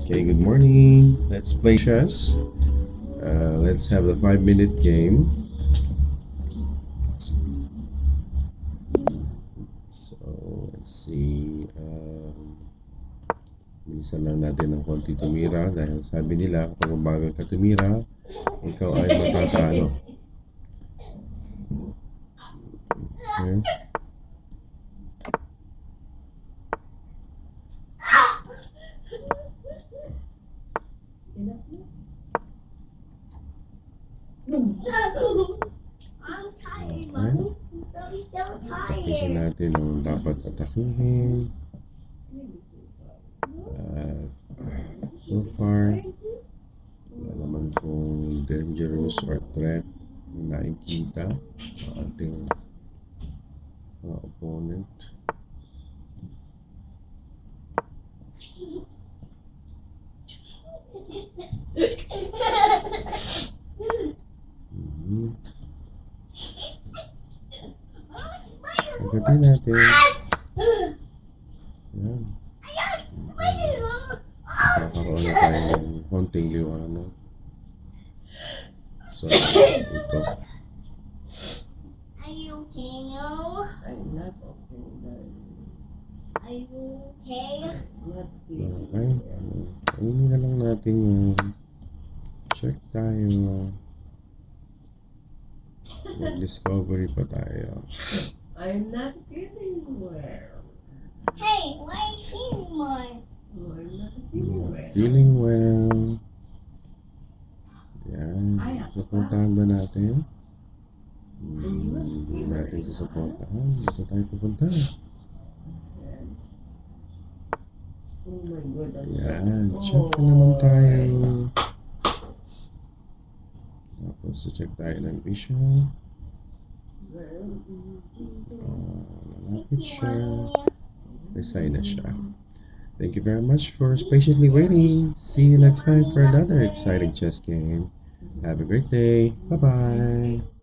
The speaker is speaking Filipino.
Okay, good morning. Let's play chess. Let's have a 5-minute game. So, let's see. Bilisan lang natin ng konti tumira dahil sabi nila kapag mabagal ka tumira, ikaw ay matatalo. Okay. I'm tired, Okay. Mommy. I'm so Atakihin tired. natin ang dapat atakihin. So far, wala naman kung dangerous or threat na nakikita ang ating opponent. Pagdating natin. Yan. Kakaroon na tayo ng konting liwanag. So, ito. Are you okay now? I'm not okay, darling. Are you okay? Not feeling Okay. well. Kainin na lang natin yung check tayo. Mag-discovery pa tayo. I'm not feeling well. Hey, why are you feeling more? Oh, I'm not feeling well. Feeling well. Yan. Suportahan ba natin? Hindi natin susuportahan. Dito tayo pupunta. Yes. Oh my God. I'm Yan. so Check na naman tayo. Tapos check tayo ng vision. Malapit siya. Resign na siya. Thank you very much for patiently waiting. See you next time for another exciting chess game. Have a great day. Bye-bye.